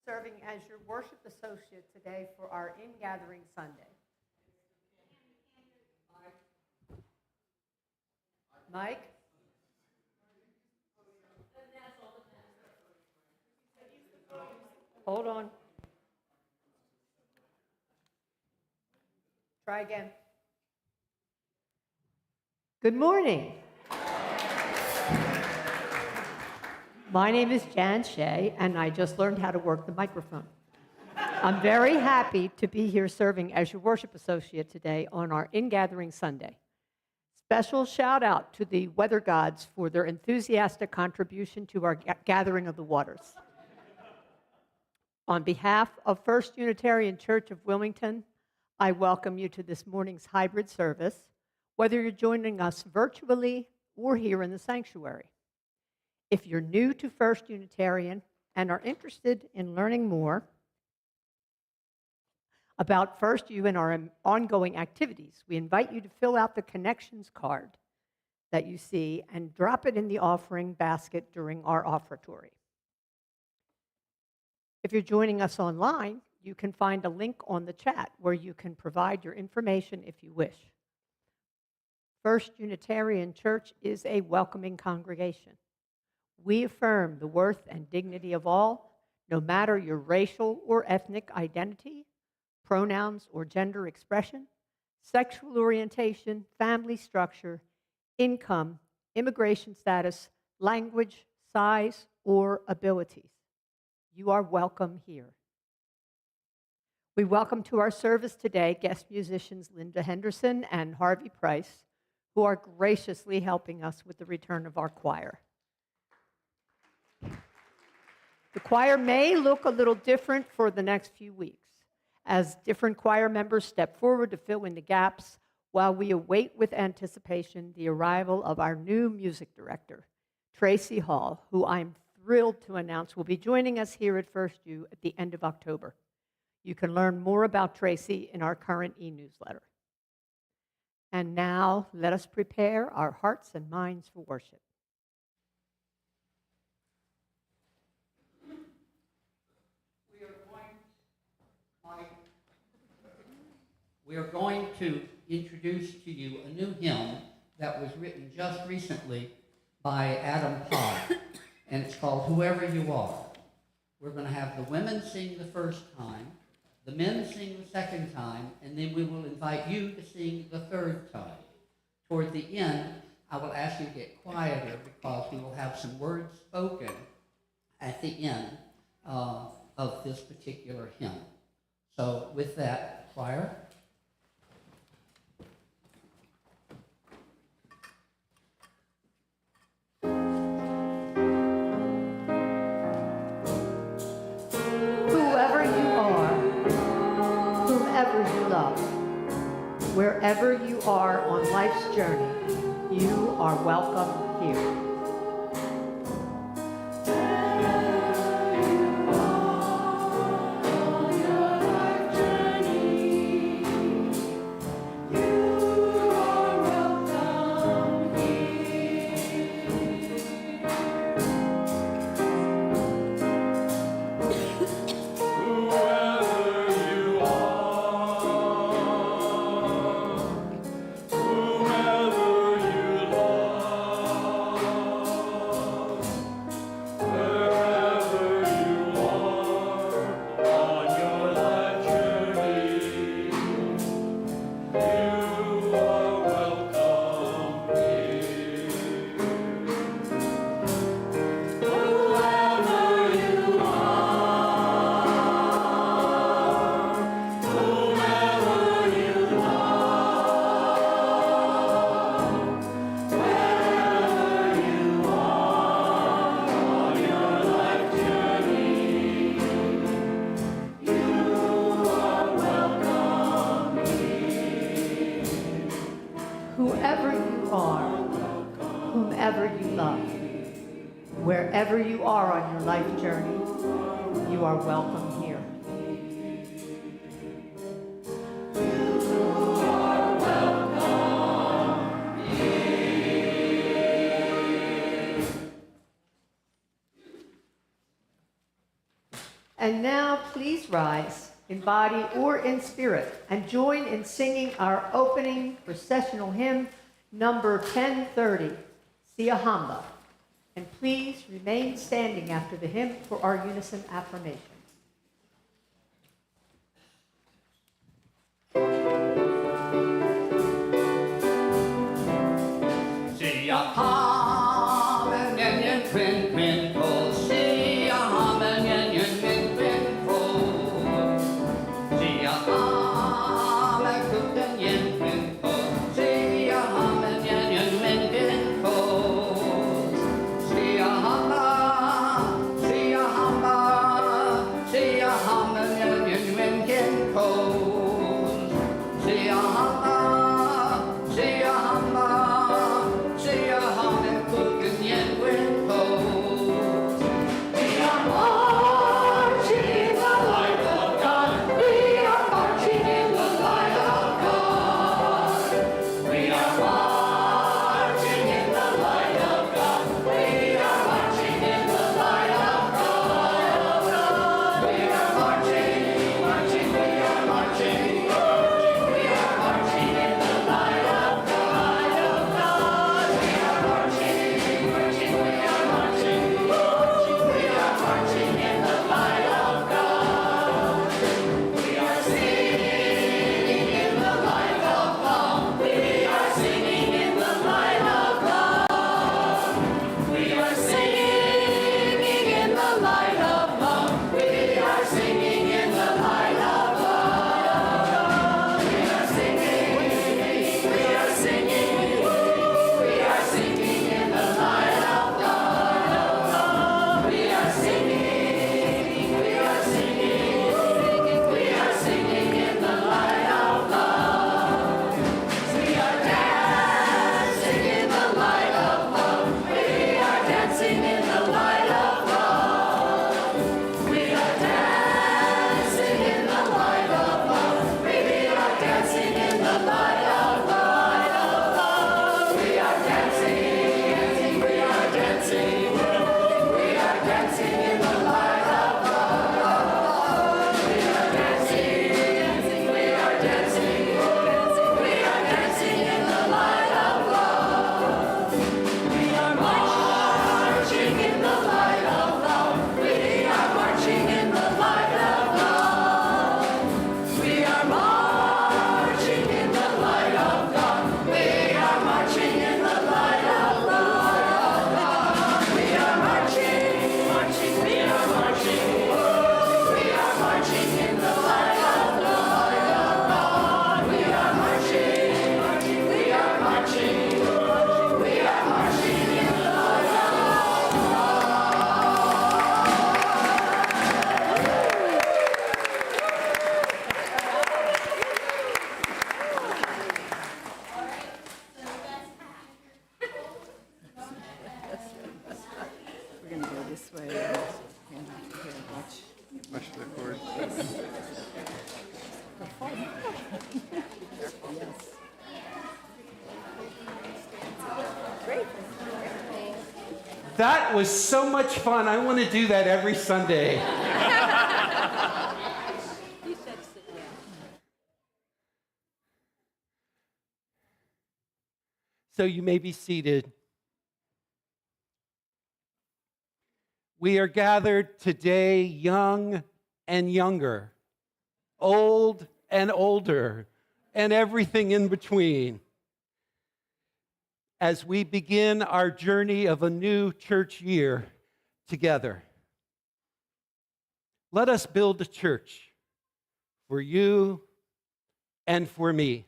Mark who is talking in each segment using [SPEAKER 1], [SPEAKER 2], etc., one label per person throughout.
[SPEAKER 1] Serving as your worship associate today for our In-Gathering Sunday. Mike? Hold on. Try again. Good morning. My name is Jan Shea, and I just learned how to work the microphone. I'm very happy to be here serving as your worship associate today on our In-Gathering Sunday. Special shout out to the weather gods for their enthusiastic contribution to our gathering of the waters. On behalf of First Unitarian Church of Wilmington, I welcome you to this morning's hybrid service, whether you're joining us virtually or here in the sanctuary. If you're new to First Unitarian and are interested in learning more about First U and our ongoing activities, we invite you to fill out the connections card that you see and drop it in the offering basket during our offertory. If you're joining us online, you can find a link on the chat where you can provide your information if you wish. First Unitarian Church is a welcoming congregation. We affirm the worth and dignity of all, no matter your racial or ethnic identity, pronouns or gender expression, sexual orientation, family structure, income, immigration status, language, size, or abilities. You are welcome here. We welcome to our service today guest musicians Linda Henderson and Harvey Price, who are graciously helping us with the return of our choir. The choir may look a little different for the next few weeks, as different choir members step forward to fill in the gaps while we await with anticipation the arrival of our new music director, Tracy Hall, who I'm thrilled to announce will be joining us here at First U at the end of October. You can learn more about Tracy in our current e-newsletter. And now, let us prepare our hearts and minds for worship.
[SPEAKER 2] We are going to introduce to you a new hymn that was written just recently by Adam Pod, and it's called Whoever You Are. We're going to have the women sing the first time, the men sing the second time, and then we will invite you to sing the third time. Toward the end, I will ask you to get quieter because we will have some words spoken at the end of this particular hymn. So with that, choir.
[SPEAKER 1] Wherever you are on life's journey, you are welcome here. Whoever you are, whomever you love, wherever you are on your life journey, you are welcome here. And now, please rise in body or in spirit and join in singing our opening processional hymn, number 1030, Siahamba. And please remain standing after the hymn for our unison affirmation.
[SPEAKER 3] go this way. And here, watch.
[SPEAKER 4] Watch the cord.
[SPEAKER 3] Yes. Great.
[SPEAKER 4] That was so much fun. I want to do that every Sunday. So you may be seated. We are gathered today, young and younger, old and older, and everything in between, as we begin our journey of a new church year together. Let us build a church for you and for me.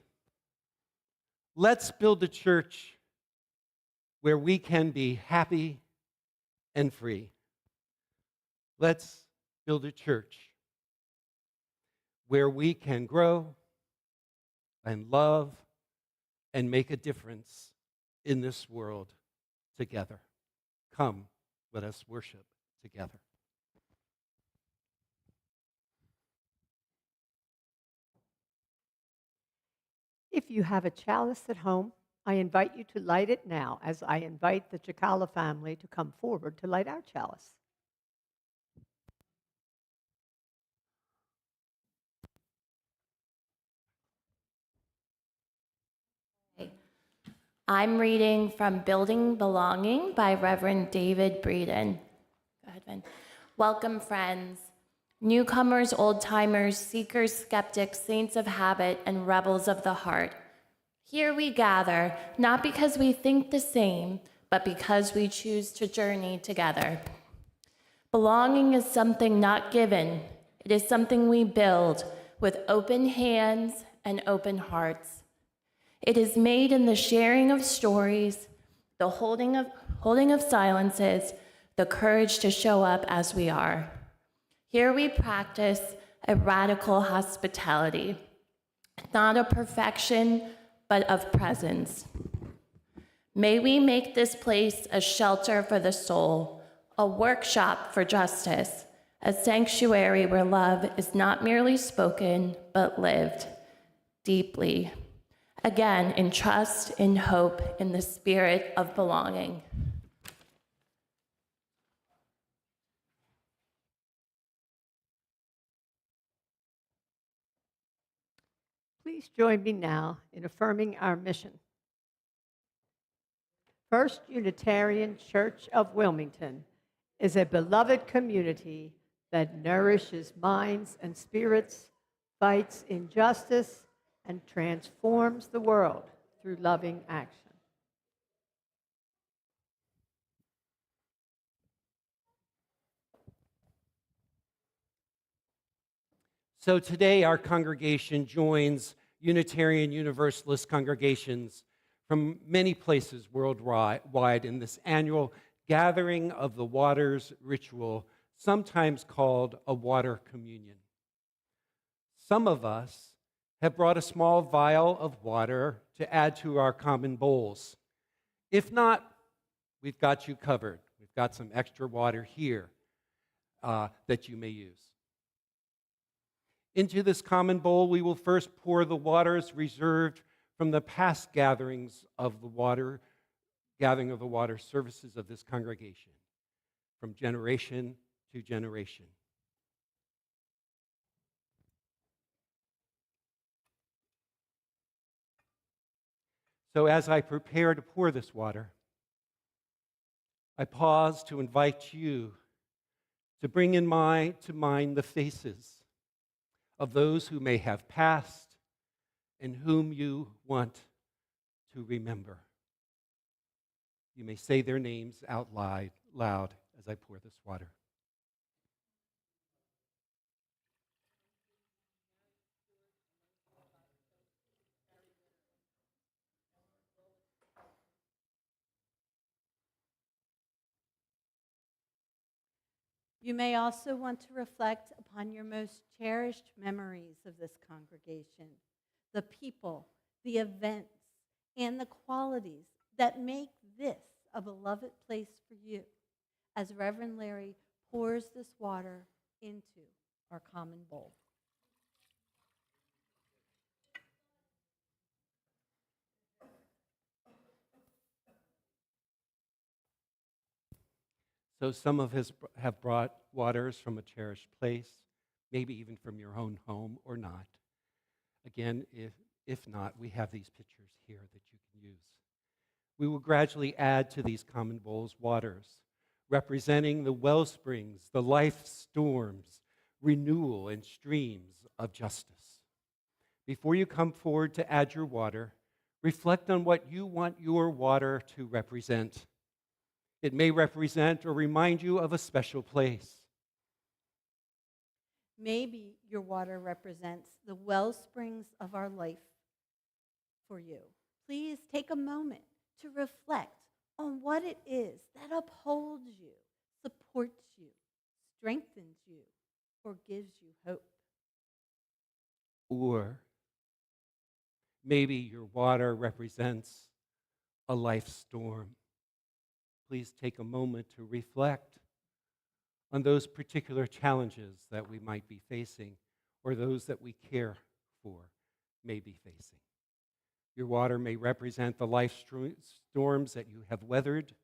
[SPEAKER 4] Let's build a church where we can be happy and free. Let's build a church where we can grow and love and make a difference in this world together. Come, let us worship together.
[SPEAKER 1] If you have a chalice at home, I invite you to light it now as I invite the Chikala family to come forward to light our chalice.
[SPEAKER 5] I'm reading from Building Belonging by Reverend David Breeden. Go ahead, Vin. Welcome, friends. Newcomers, old-timers, seekers, skeptics, saints of habit, and rebels of the heart. Here we gather, not because we think the same, but because we choose to journey together. Belonging is something not given. It is something we build with open hands and open hearts. It is made in the sharing of stories, the holding of silences, the courage to show up as we are. Here we practice a radical hospitality, not of perfection, but of presence. May we make this place a shelter for the soul, a workshop for justice, a sanctuary where love is not merely spoken, but lived deeply. Again, in trust, in hope, in the spirit of belonging.
[SPEAKER 1] Please join me now in affirming our mission. First Unitarian Church of Wilmington is a beloved community that nourishes minds and spirits, fights injustice, and transforms the world through loving action.
[SPEAKER 4] So today our congregation joins Unitarian Universalist congregations from many places worldwide in this annual gathering of the waters ritual, sometimes called a water communion. Some of us have brought a small vial of water to add to our common bowls. If not, we've got you covered. We've got some extra water here that you may use. Into this common bowl, we will first pour the waters reserved from the past gathering of the water services of this congregation, from generation to generation. So as I prepare to pour this water, I pause to invite you to bring to mind the faces of those who may have passed and whom you want to remember. You may say their names out loud as I pour this water.
[SPEAKER 6] You may also want to reflect upon your most cherished memories of this congregation, the people, the events, and the qualities that make this a beloved place for you, as Reverend Larry pours this water into our common bowl.
[SPEAKER 4] So some of us have brought waters from a cherished place, maybe even from your own home or not. Again, if not, we have these pitchers here that you can use. We will gradually add to these common bowls waters, representing the wellsprings, the life storms, renewal, and streams of justice. Before you come forward to add your water, reflect on what you want your water to represent. It may represent or remind you of a special place.
[SPEAKER 6] Maybe your water represents the well springs of our life for you. Please take a moment to reflect on what it is that upholds you, supports you, strengthens you, or gives you hope.
[SPEAKER 4] Or maybe your water represents a life storm. Please take a moment to reflect on those particular challenges that we might be facing or those that we care for may be facing. Your water may represent the life storms that you have weathered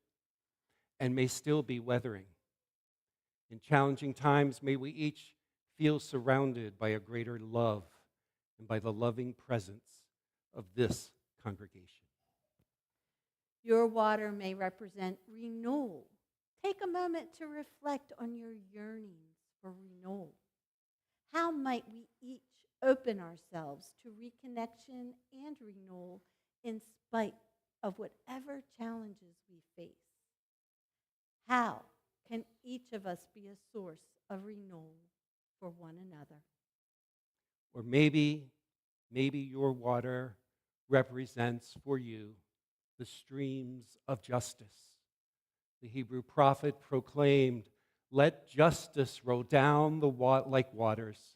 [SPEAKER 4] and may still be weathering. In challenging times, may we each feel surrounded by a greater love and by the loving presence of this congregation.
[SPEAKER 6] Your water may represent renewal. Take a moment to reflect on your yearnings for renewal. How might we each open ourselves to reconnection and renewal in spite of whatever challenges we face? How can each of us be a source of renewal for one another?
[SPEAKER 4] Or maybe your water represents for you the streams of justice. The Hebrew prophet proclaimed, "Let justice roll down like waters,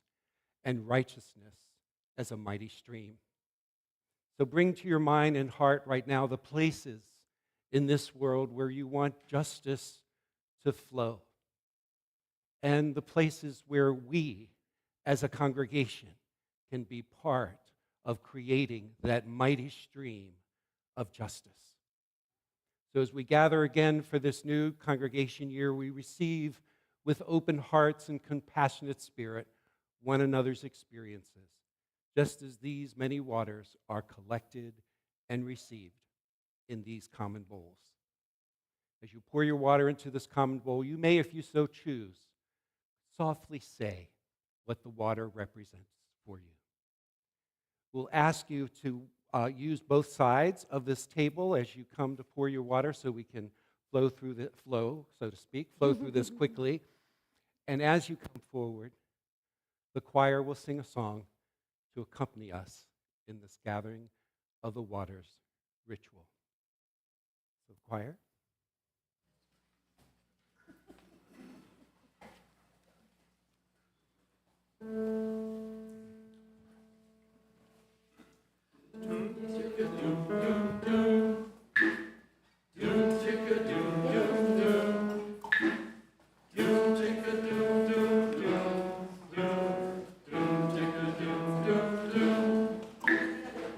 [SPEAKER 4] and righteousness as a mighty stream." So bring to your mind and heart right now the places in this world where you want justice to flow, and the places where we, as a congregation, can be part of creating that mighty stream of justice. So as we gather again for this new congregation year, we receive with open hearts and compassionate spirit one another's experiences, just as these many waters are collected and received in these common bowls. As you pour your water into this common bowl, you may, if you so choose, softly say what the water represents for you. We'll ask you to use both sides of this table as you come to pour your water so we can flow through this quickly. And as you come forward, the choir will sing a song to accompany us in this gathering of the waters ritual. So, choir.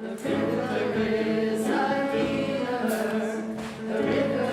[SPEAKER 7] The river is a healer, the river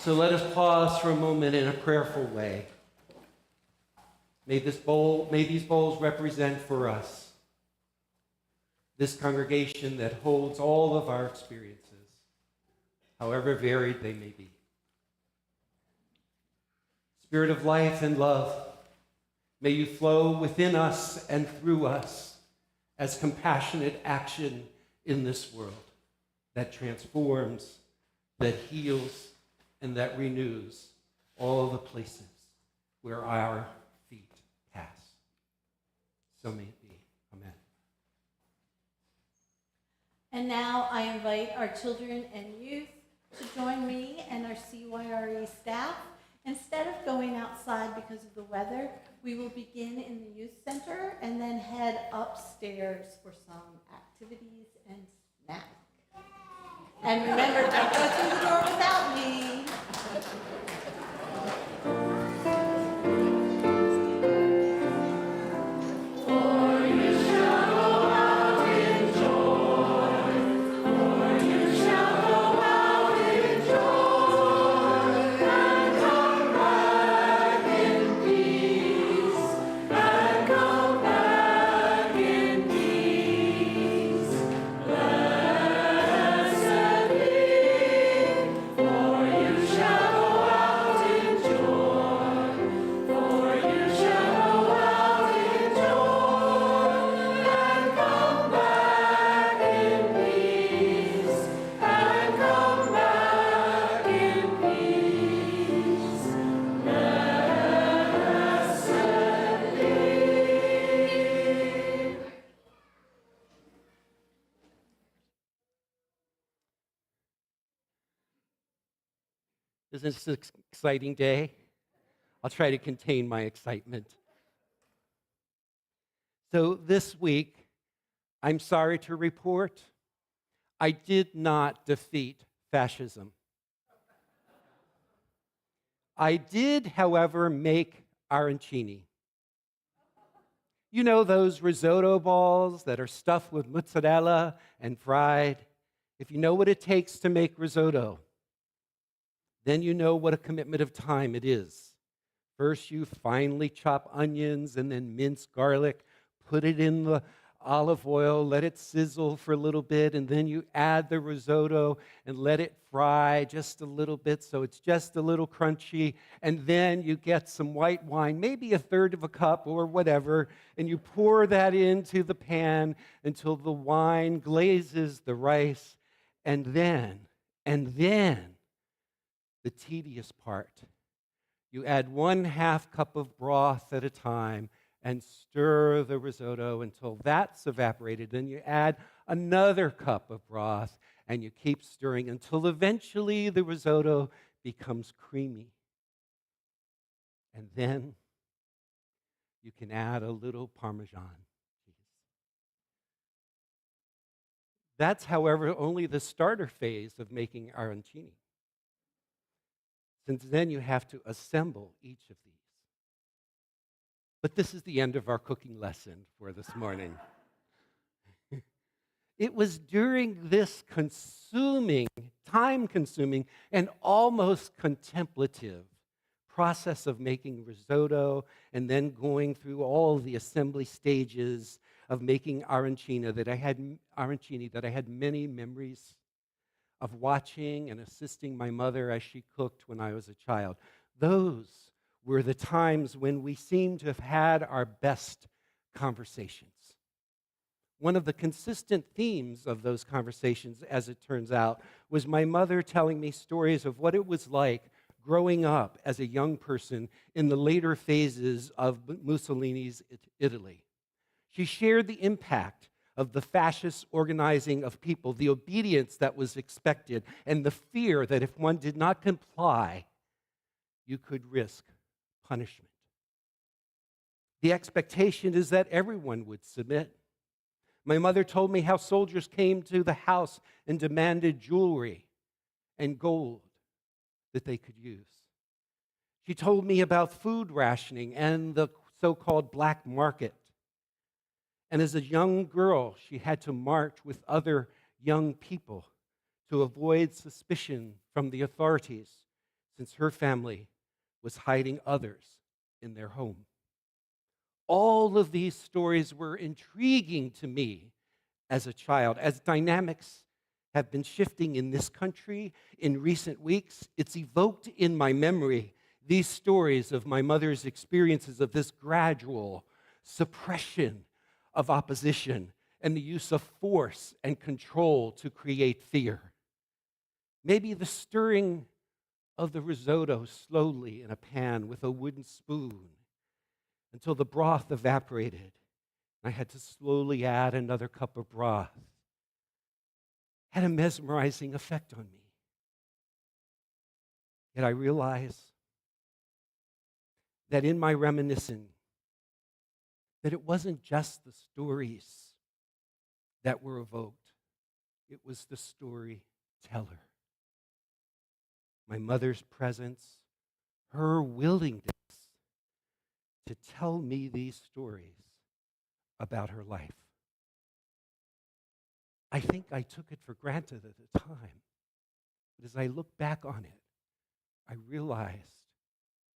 [SPEAKER 4] So let us pause for a moment in a prayerful way. May these bowls represent for us this congregation that holds all of our experiences, however varied they may be. Spirit of life and love, may you flow within us and through us as compassionate action in this world that transforms, that heals, and that renews all the places where our feet pass. So may it be. Amen.
[SPEAKER 6] And now I invite our children and youth to join me and our CYRE staff. Instead of going outside because of the weather, we will begin in the youth center and then head upstairs for some activities and snacks. And remember, don't go through the door without me.
[SPEAKER 4] Isn't this an exciting day? I'll try to contain my excitement. So this week, I'm sorry to report, I did not defeat fascism. I did, however, make arancini. You know those risotto balls that are stuffed with mozzarella and fried? If you know what it takes to make risotto, then you know what a commitment of time it is. First, you finely chop onions and then mince garlic, put it in the olive oil, let it sizzle for a little bit, and then you add the risotto and let it fry just a little bit so it's just a little crunchy, and then you get some white wine, maybe a third of a cup or whatever, and you pour that into the pan until the wine glazes the rice, and then, the tedious part. You add 1/2 cup of broth at a time and stir the risotto until that's evaporated. Then you add another cup of broth and you keep stirring until eventually the risotto becomes creamy. And then you can add a little Parmesan cheese. That's, however, only the starter phase of making arancini, since then you have to assemble each of these. But this is the end of our cooking lesson for this morning. It was during this time-consuming, and almost contemplative process of making risotto and then going through all the assembly stages of making arancini that I had many memories of watching and assisting my mother as she cooked when I was a child. Those were the times when we seemed to have had our best conversations. One of the consistent themes of those conversations, as it turns out, was my mother telling me stories of what it was like growing up as a young person in the later phases of Mussolini's Italy. She shared the impact of the fascist organizing of people, the obedience that was expected, and the fear that if one did not comply, you could risk punishment. The expectation is that everyone would submit. My mother told me how soldiers came to the house and demanded jewelry and gold that they could use. She told me about food rationing and the so-called black market. And as a young girl, she had to march with other young people to avoid suspicion from the authorities, since her family was hiding others in their home. All of these stories were intriguing to me as a child. As dynamics have been shifting in this country in recent weeks, it's evoked in my memory these stories of my mother's experiences of this gradual suppression of opposition and the use of force and control to create fear. Maybe the stirring of the risotto slowly in a pan with a wooden spoon until the broth evaporated. I had to slowly add another cup of broth. Had a mesmerizing effect on me. Yet I realize that in my reminiscing, that it wasn't just the stories that were evoked, it was the storyteller. My mother's presence, her willingness to tell me these stories about her life. I think I took it for granted at the time, but as I look back on it, I realized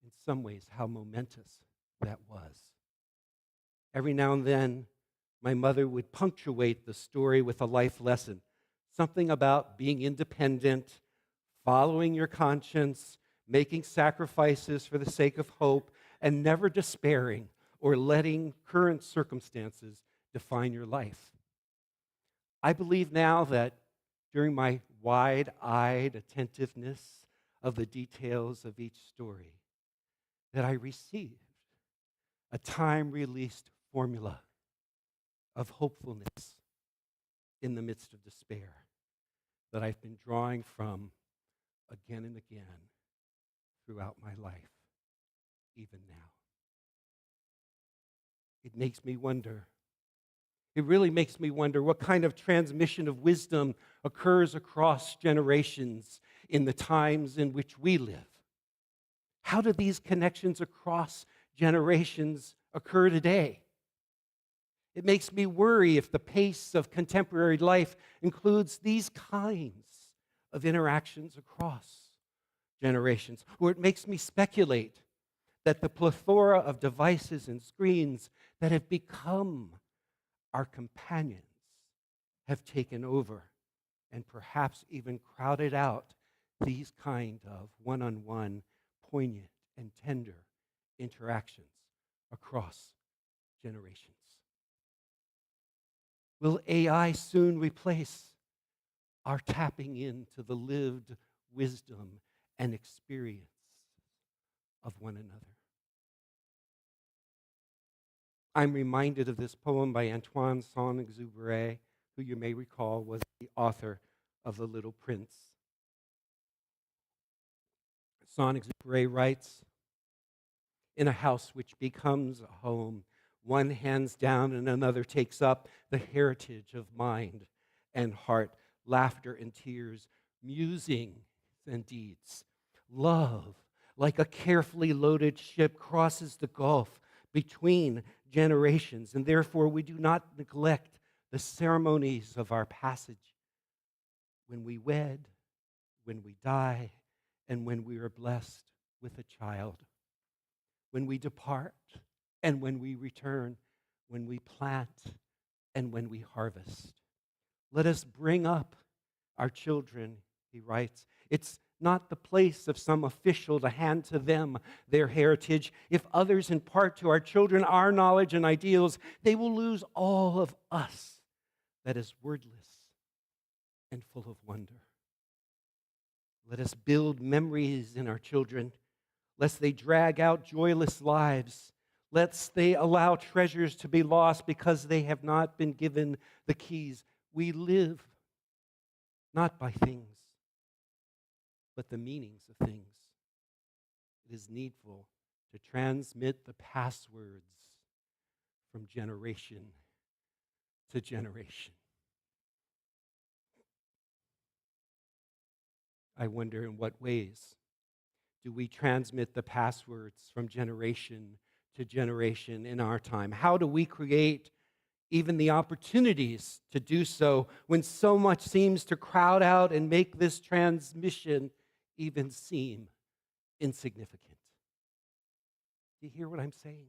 [SPEAKER 4] in some ways how momentous that was. Every now and then, my mother would punctuate the story with a life lesson, something about being independent, following your conscience, making sacrifices for the sake of hope, and never despairing or letting current circumstances define your life. I believe now that during my wide-eyed attentiveness of the details of each story, that I received a time-released formula of hopefulness in the midst of despair that I've been drawing from again and again throughout my life, even now. It makes me wonder. It really makes me wonder what kind of transmission of wisdom occurs across generations in the times in which we live. How do these connections across generations occur today? It makes me worry if the pace of contemporary life includes these kinds of interactions across generations. Or it makes me speculate that the plethora of devices and screens that have become our companions have taken over and perhaps even crowded out these kind of one-on-one, poignant and tender interactions across generations. Will AI soon replace our tapping into the lived wisdom and experience of one another? I'm reminded of this poem by Antoine de Saint-Exupery, who you may recall was the author of The Little Prince. Saint-Exupery writes, "In a house which becomes a home, one hands down and another takes up the heritage of mind and heart, laughter and tears, musing and deeds. Love, like a carefully loaded ship, crosses the gulf between generations, and therefore we do not neglect the ceremonies of our passage. When we wed, when we die, and when we are blessed with a child, when we depart and when we return, when we plant and when we harvest. Let us bring up our children," he writes. "It's not the place of some official to hand to them their heritage. If others impart to our children our knowledge and ideals, they will lose all of us that is wordless and full of wonder. Let us build memories in our children, lest they drag out joyless lives, lest they allow treasures to be lost because they have not been given the keys. We live not by things, but the meanings of things. It is needful to transmit the passwords from generation to generation." I wonder in what ways do we transmit the passwords from generation to generation in our time? How do we create even the opportunities to do so when so much seems to crowd out and make this transmission even seem insignificant. Do you hear what I'm saying?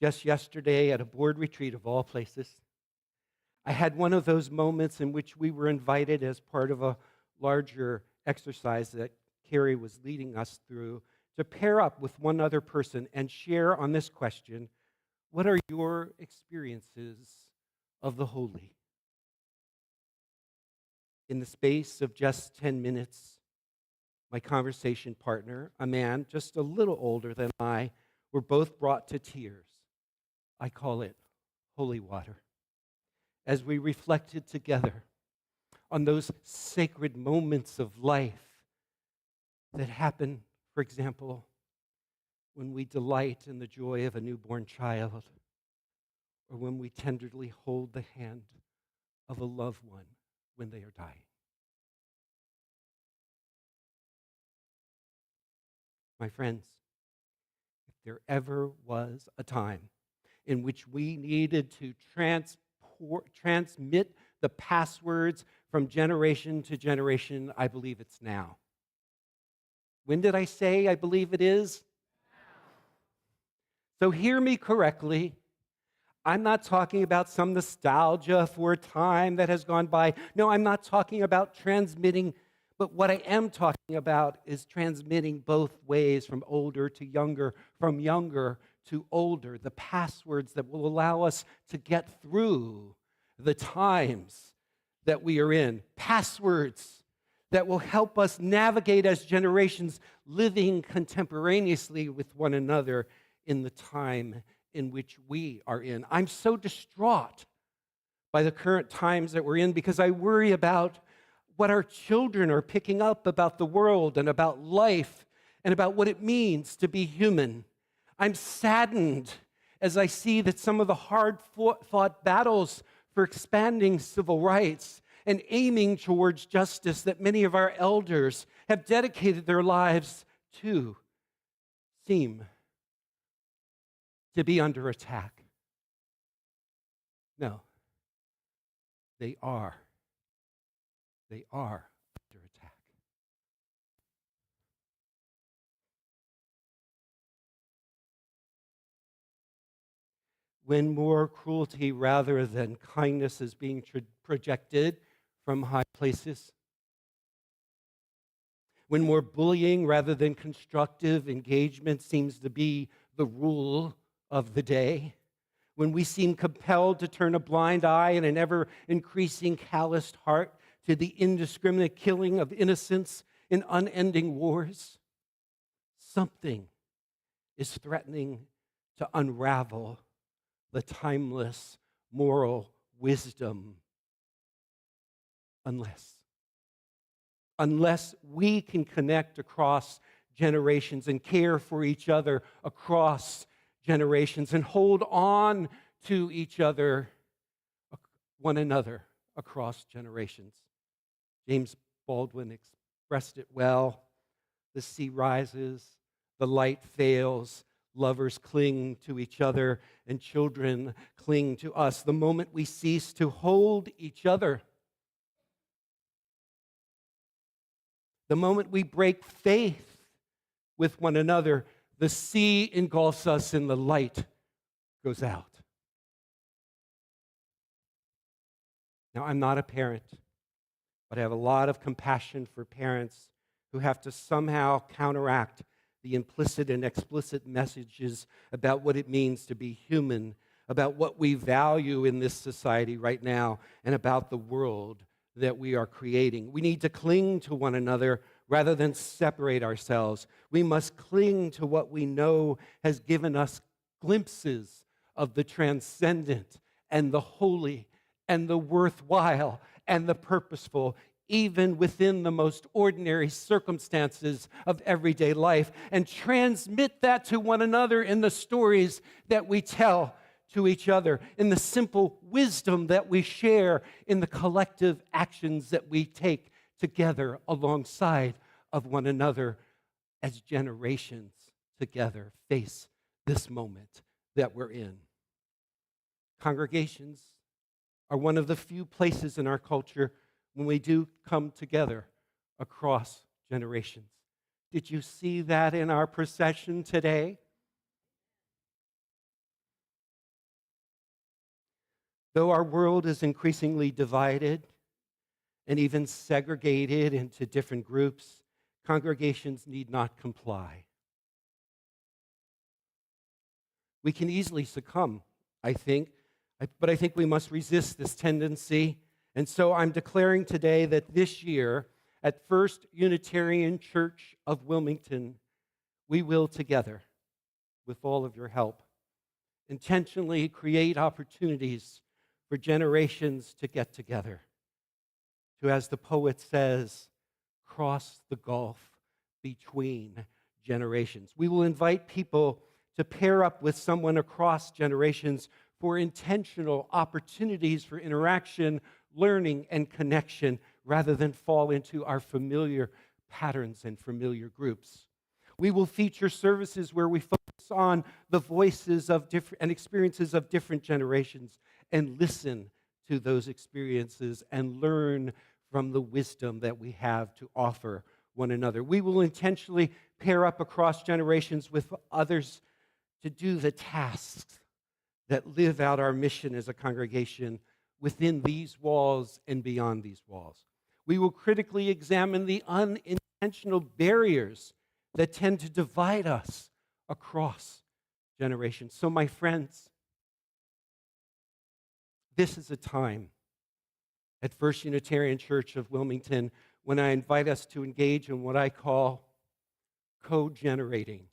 [SPEAKER 4] Just yesterday at a board retreat of all places, I had one of those moments in which we were invited as part of a larger exercise that Carrie was leading us through to pair up with one other person and share on this question: what are your experiences of the holy? In the space of just 10 minutes, my conversation partner, a man just a little older than I, were both brought to tears. I call it holy water. As we reflected together on those sacred moments of life that happen, for example, when we delight in the joy of a newborn child, or when we tenderly hold the hand of a loved one when they are dying. My friends, if there ever was a time in which we needed to transmit the passwords from generation to generation, I believe it's now. When did I say I believe it is? So hear me correctly. I'm not talking about some nostalgia for a time that has gone by. No, I'm not talking about transmitting, but what I am talking about is transmitting both ways, from older to younger, from younger to older, the passwords that will allow us to get through the times that we are in, passwords that will help us navigate as generations living contemporaneously with one another in the time in which we are in. I'm so distraught by the current times that we're in because I worry about what our children are picking up about the world and about life and about what it means to be human. I'm saddened as I see that some of the hard-fought battles for expanding civil rights and aiming towards justice that many of our elders have dedicated their lives to seem to be under attack. No, they are. They are under attack. When more cruelty rather than kindness is being projected from high places, when more bullying rather than constructive engagement seems to be the rule of the day, when we seem compelled to turn a blind eye and an ever-increasing calloused heart to the indiscriminate killing of innocents in unending wars, something is threatening to unravel the timeless moral wisdom unless we can connect across generations and care for each other across generations and hold on to each other, one another, across generations. James Baldwin expressed it well. The sea rises, the light fails, lovers cling to each other, and children cling to us. The moment we cease to hold each other, the moment we break faith with one another, the sea engulfs us and the light goes out. Now, I'm not a parent, but I have a lot of compassion for parents who have to somehow counteract the implicit and explicit messages about what it means to be human, about what we value in this society right now, and about the world that we are creating. We need to cling to one another rather than separate ourselves. We must cling to what we know has given us glimpses of the transcendent and the holy and the worthwhile and the purposeful, even within the most ordinary circumstances of everyday life, and transmit that to one another in the stories that we tell to each other, in the simple wisdom that we share, in the collective actions that we take together alongside of one another as generations together face this moment that we're in. Congregations are one of the few places in our culture when we do come together across generations. Did you see that in our procession today? Though our world is increasingly divided and even segregated into different groups, congregations need not comply. We can easily succumb, I think, but I think we must resist this tendency. And so I'm declaring today that this year at First Unitarian Church of Wilmington, we will together, with all of your help, intentionally create opportunities for generations to get together, to, as the poet says, cross the gulf between generations. We will invite people to pair up with someone across generations for intentional opportunities for interaction, learning, and connection, rather than fall into our familiar patterns and familiar groups. We will feature services where we focus on the voices of different and experiences of different generations and listen to those experiences and learn from the wisdom that we have to offer one another. We will intentionally pair up across generations with others to do the tasks that live out our mission as a congregation within these walls and beyond these walls. We will critically examine the unintentional barriers that tend to divide us across generations. So, my friends, this is a time at First Unitarian Church of Wilmington when I invite us to engage in what I call co-generating.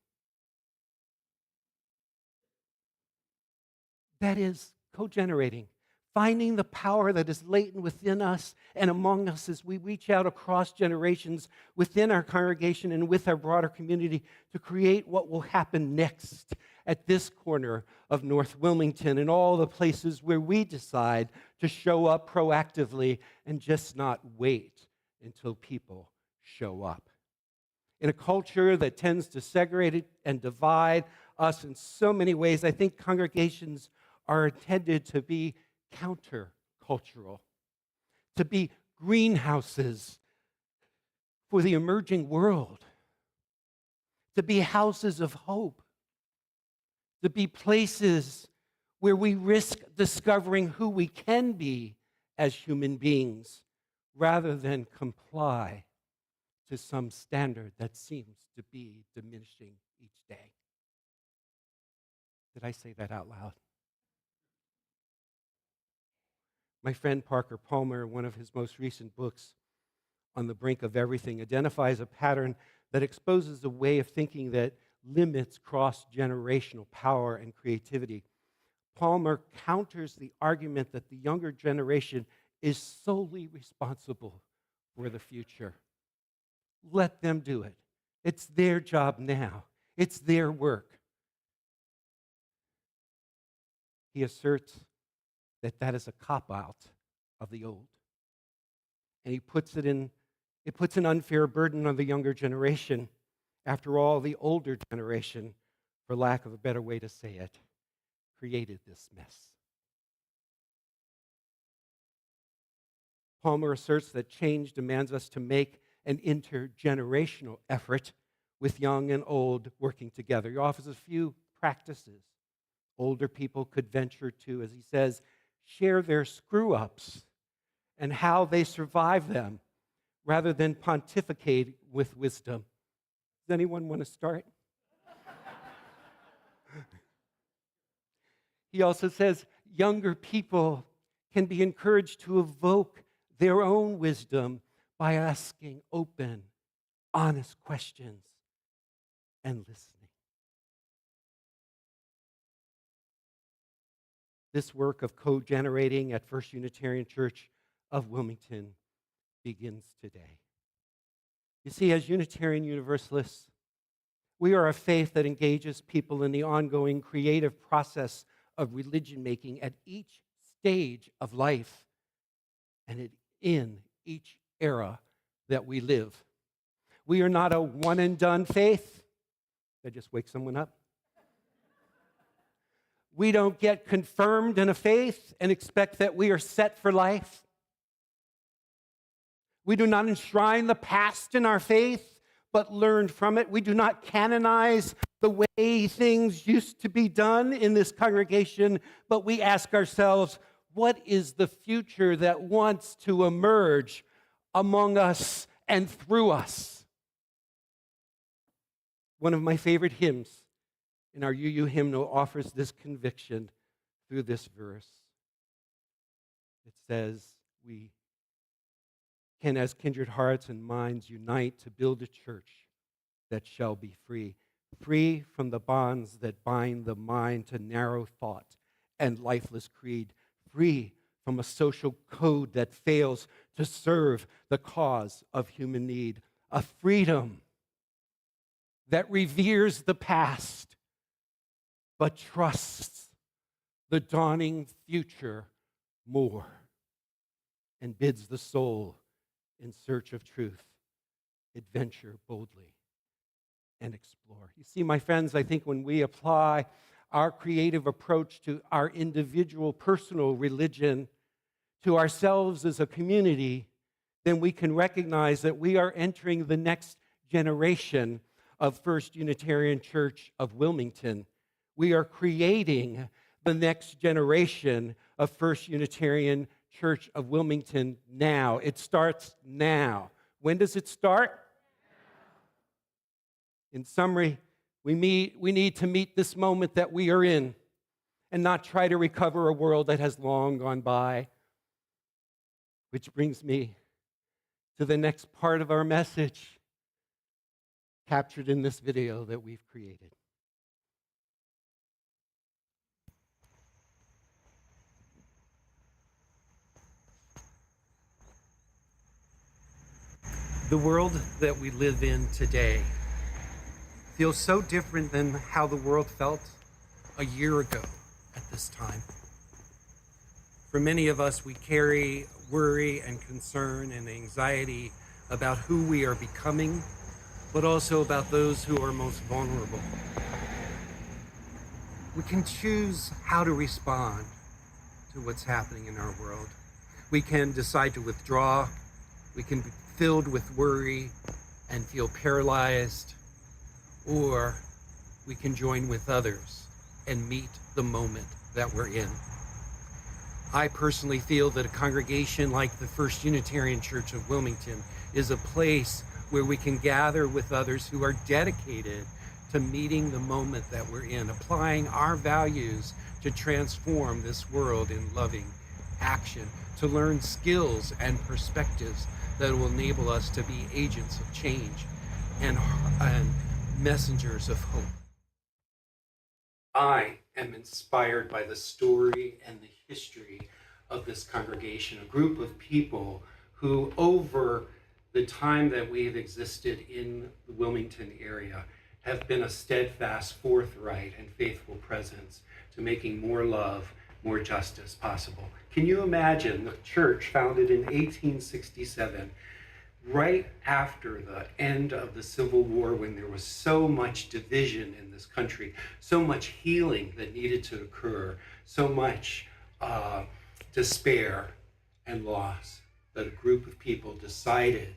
[SPEAKER 4] That is, co-generating, finding the power that is latent within us and among us as we reach out across generations within our congregation and with our broader community to create what will happen next at this corner of North Wilmington and all the places where we decide to show up proactively and just not wait until people show up. In a culture that tends to segregate and divide us in so many ways, I think congregations are intended to be countercultural, to be greenhouses for the emerging world, to be houses of hope, to be places where we risk discovering who we can be as human beings rather than comply to some standard that seems to be diminishing each day. Did I say that out loud? My friend Parker Palmer, in one of his most recent books, On the Brink of Everything, identifies a pattern that exposes a way of thinking that limits cross-generational power and creativity. Palmer counters the argument that the younger generation is solely responsible for the future. Let them do it. It's their job now. It's their work. He asserts that is a cop-out of the old. And it puts an unfair burden on the younger generation. After all, the older generation, for lack of a better way to say it, created this mess. Palmer asserts that change demands us to make an intergenerational effort with young and old working together. He offers a few practices older people could venture to, as he says, share their screw-ups and how they survive them rather than pontificate with wisdom. Does anyone want to start? He also says younger people can be encouraged to evoke their own wisdom by asking open, honest questions and listening. This work of co-generating at First Unitarian Church of Wilmington begins today. You see, as Unitarian Universalists, we are a faith that engages people in the ongoing creative process of religion making at each stage of life and in each era that we live. We are not a one and done faith. Did I just wake someone up? We don't get confirmed in a faith and expect that we are set for life. We do not enshrine the past in our faith, but learn from it. We do not canonize the way things used to be done in this congregation, but we ask ourselves, what is the future that wants to emerge among us and through us? One of my favorite hymns in our UU hymnal offers this conviction through this verse. It says, we can, as kindred hearts and minds, unite to build a church that shall be free, free from the bonds that bind the mind to narrow thought and lifeless creed, free from a social code that fails to serve the cause of human need, a freedom that reveres the past but trusts the dawning future more and bids the soul in search of truth adventure boldly and explore. You see, my friends, I think when we apply our creative approach to our individual personal religion, to ourselves as a community, then we can recognize that we are entering the next generation of First Unitarian Church of Wilmington. We are creating the next generation of First Unitarian Church of Wilmington now. It starts now. When does it start? In summary, we need to meet this moment that we are in and not try to recover a world that has long gone by. Which brings me to the next part of our message, captured in this video that we've created. The world that we live in today feels so different than how the world felt a year ago at this time. For many of us, we carry worry and concern and anxiety about who we are becoming, but also about those who are most vulnerable. We can choose how to respond to what's happening in our world. We can decide to withdraw. We can be filled with worry and feel paralyzed, or we can join with others and meet the moment that we're in. I personally feel that a congregation like the First Unitarian Church of Wilmington is a place where we can gather with others who are dedicated to meeting the moment that we're in, applying our values to transform this world in loving action, to learn skills and perspectives that will enable us to be agents of change and messengers of hope. I am inspired by the story and the history of this congregation, a group of people who, over the time that we have existed in the Wilmington area, have been a steadfast, forthright, and faithful presence to making more love, more justice possible. Can you imagine the church founded in 1867, right after the end of the Civil War, when there was so much division in this country, so much healing that needed to occur, so much despair and loss, that a group of people decided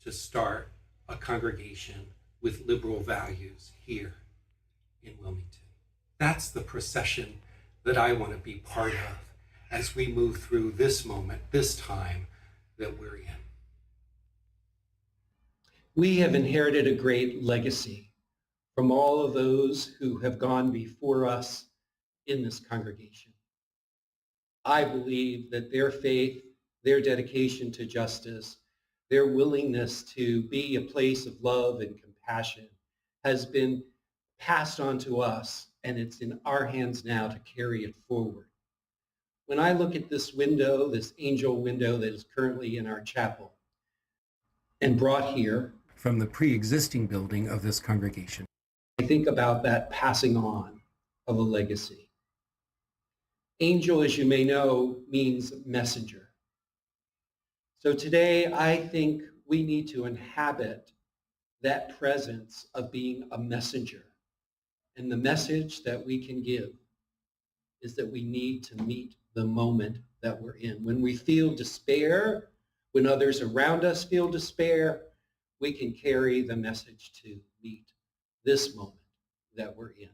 [SPEAKER 4] to start a congregation with liberal values here in Wilmington. That's the procession that I want to be part of as we move through this moment, this time that we're in. We have inherited a great legacy from all of those who have gone before us in this congregation. I believe that their faith, their dedication to justice, their willingness to be a place of love and compassion has been passed on to us, and it's in our hands now to carry it forward. When I look at this window, this angel window that is currently in our chapel and brought here from the pre-existing building of this congregation, I think about that passing on of a legacy. Angel, as you may know, means messenger. So today, I think we need to inhabit that presence of being a messenger. And the message that we can give is that we need to meet the moment that we're in. When we feel despair, When others around us feel despair, we can carry the message to meet this moment that we're in.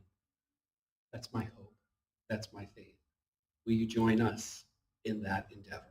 [SPEAKER 4] That's my hope. That's my faith. Will you join us in that endeavor?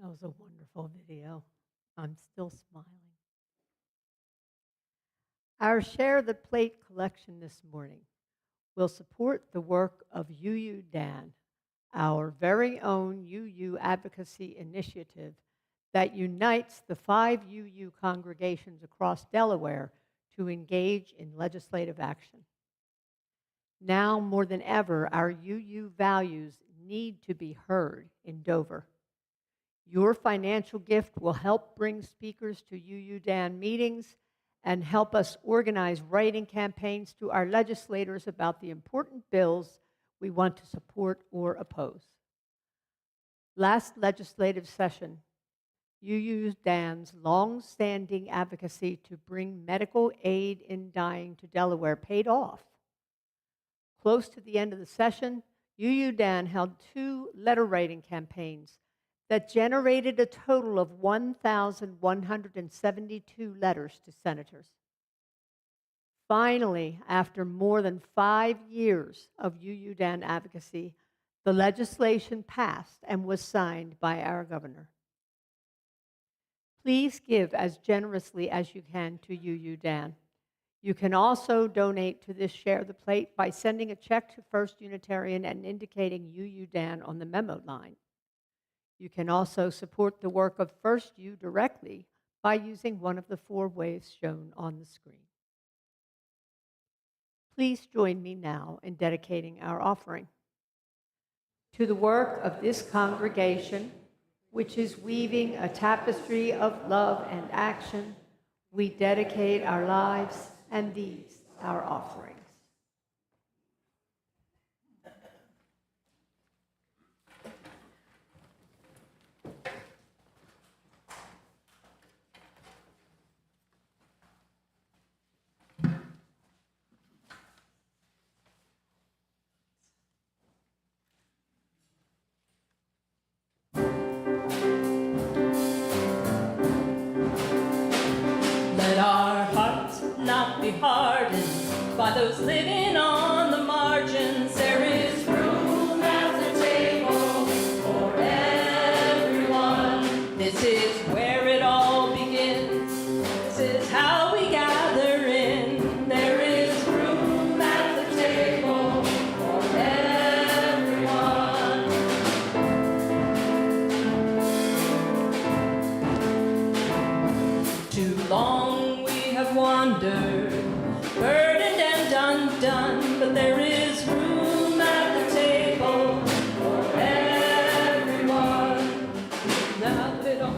[SPEAKER 1] That was a wonderful video. I'm still smiling. Our Share the Plate collection this morning will support the work of UU Dan, our very own UU advocacy initiative that unites the 5 UU congregations across Delaware to engage in legislative action. Now more than ever, our UU values need to be heard in Dover. Your financial gift will help bring speakers to UU Dan meetings and help us organize writing campaigns to our legislators about the important bills we want to support or oppose. Last legislative session, UU Dan's long-standing advocacy to bring medical aid in dying to Delaware paid off. Close to the end of the session, UU Dan held 2 letter writing campaigns that generated a total of 1,172 letters to senators. Finally, after more than 5 years of UU Dan advocacy, the legislation passed and was signed by our governor. Please give as generously as you can to UU Dan. You can also donate to this Share the Plate by sending a check to First Unitarian and indicating UU Dan on the memo line. You can also support the work of First U directly by using one of the 4 ways shown on the screen. Please join me now in dedicating our offering. To the work of this congregation, which is weaving a tapestry of love and action, we dedicate our lives and these, our offerings.
[SPEAKER 7] Let our hearts not be hardened by those living on the margins. There is room at the table for everyone. This is where it all begins. This is how we gather in. There is room at the table for everyone. Too long we have wandered, burdened and undone, but there is room at the table for everyone. Now that all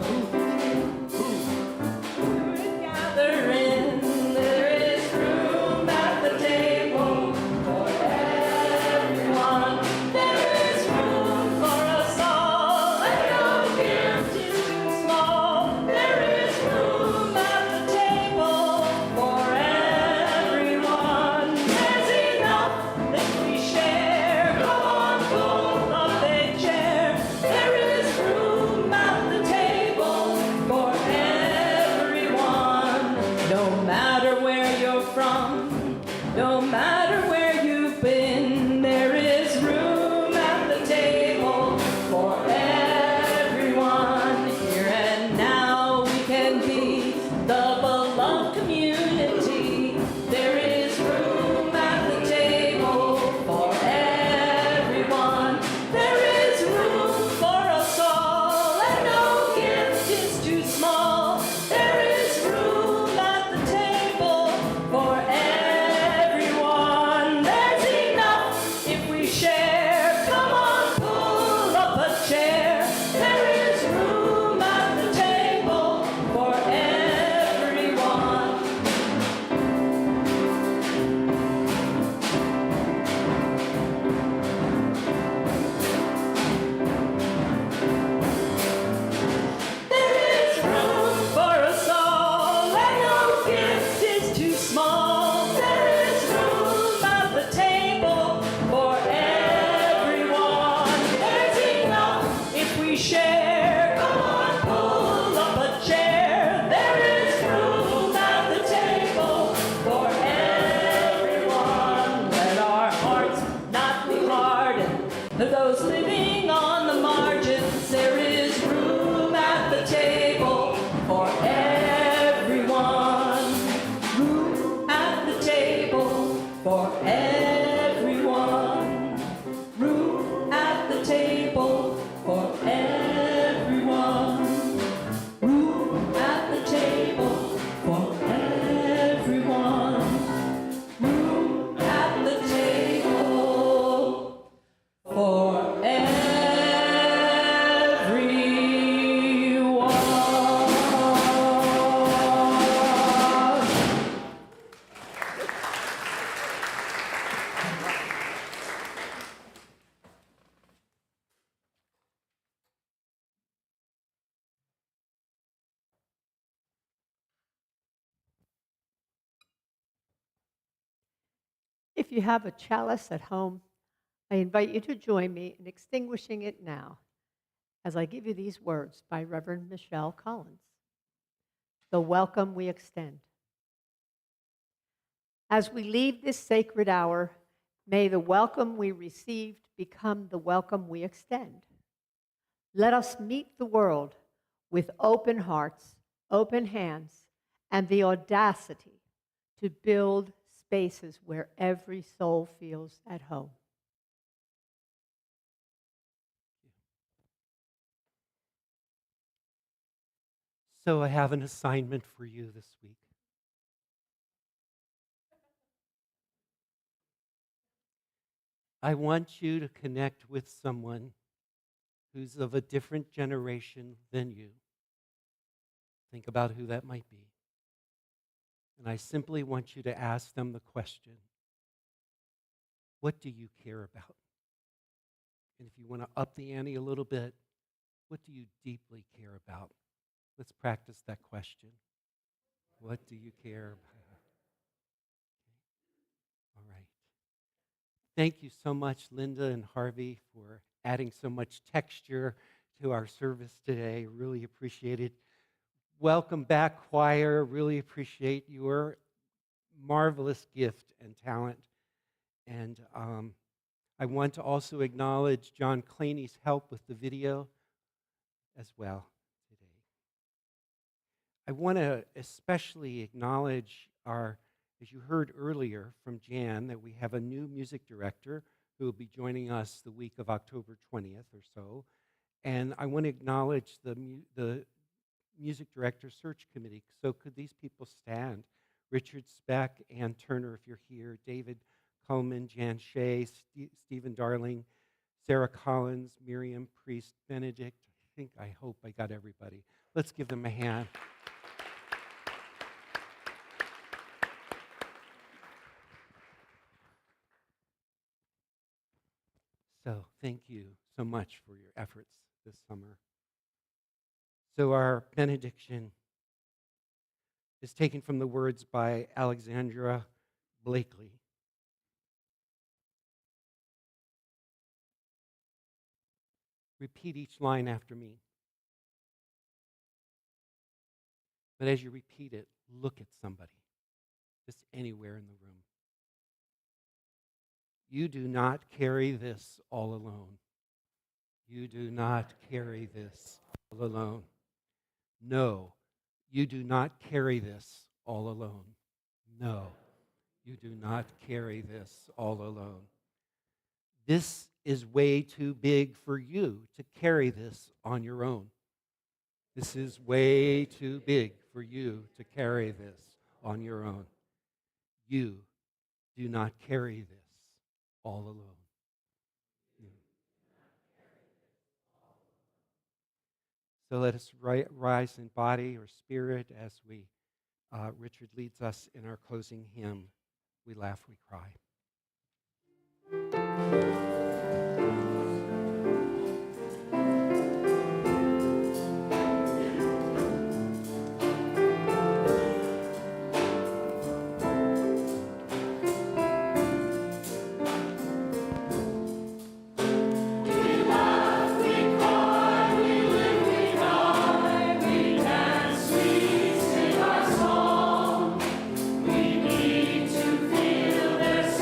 [SPEAKER 7] we're gathering, there is room at the table for everyone. There is room for us all, and no gift is too small. There is room at the table for everyone. There's enough that we share. Come on, pull up a chair. There is room at the table for everyone. No matter where you're from, no matter where you've been, there is room at the table for everyone. Here and now we can be the beloved community. There is room at the table for everyone. There is room for us all, and no gift is too small. There is room at the table for everyone. There's enough if we share. Come on, pull up a chair. There is room at the table for everyone. There is room for us all, and no gift is too small. There is room at the table for everyone. There's enough if we share. Come on, pull up a chair. There is room at the table for everyone. Let our hearts not be hardened to those living on the margins. There is room at the table for everyone. Room at the table for everyone. Room at the table for everyone. Room at the table for everyone. Room at the table for everyone.
[SPEAKER 1] If you have a chalice at home, I invite you to join me in extinguishing it now as I give you these words by Reverend Michelle Collins. The welcome we extend. As we leave this sacred hour, may the welcome we received become the welcome we extend. Let us meet the world with open hearts, open hands, and the audacity to build spaces where every soul feels at home.
[SPEAKER 4] So I have an assignment for you this week. I want you to connect with someone who's of a different generation than you. Think about who that might be. And I simply want you to ask them the question, what do you care about? And if you want to up the ante a little bit, what do you deeply care about? Let's practice that question. What do you care about? All right. Thank you so much, Linda and Harvey, for adding so much texture to our service today. Really appreciate it. Welcome back, choir. Really appreciate your marvelous gift and talent. And I want to also acknowledge John Claney's help with the video as well today. I want to especially acknowledge as you heard earlier from Jan, that we have a new music director who will be joining us the week of October 20th or so. And I want to acknowledge the music director search committee. So could these people stand? Richard Speck, Ann Turner, if you're here, David Coleman, Jan Shea, Stephen Darling, Sarah Collins, Miriam Priest, Benedict. I hope I got everybody. Let's give them a hand. So thank you so much for your efforts this summer. So our benediction is taken from the words by Alexandra Blakely. Repeat each line after me. But as you repeat it, look at somebody, just anywhere in the room. You do not carry this all alone. You do not carry this all alone. No, you do not carry this all alone. No, you do not carry this all alone. This is way too big for you to carry this on your own. This is way too big for you to carry this on your own. You do not carry this all alone. So let us rise in body or spirit as Richard leads us in our closing hymn, We Laugh, We Cry.
[SPEAKER 7] There's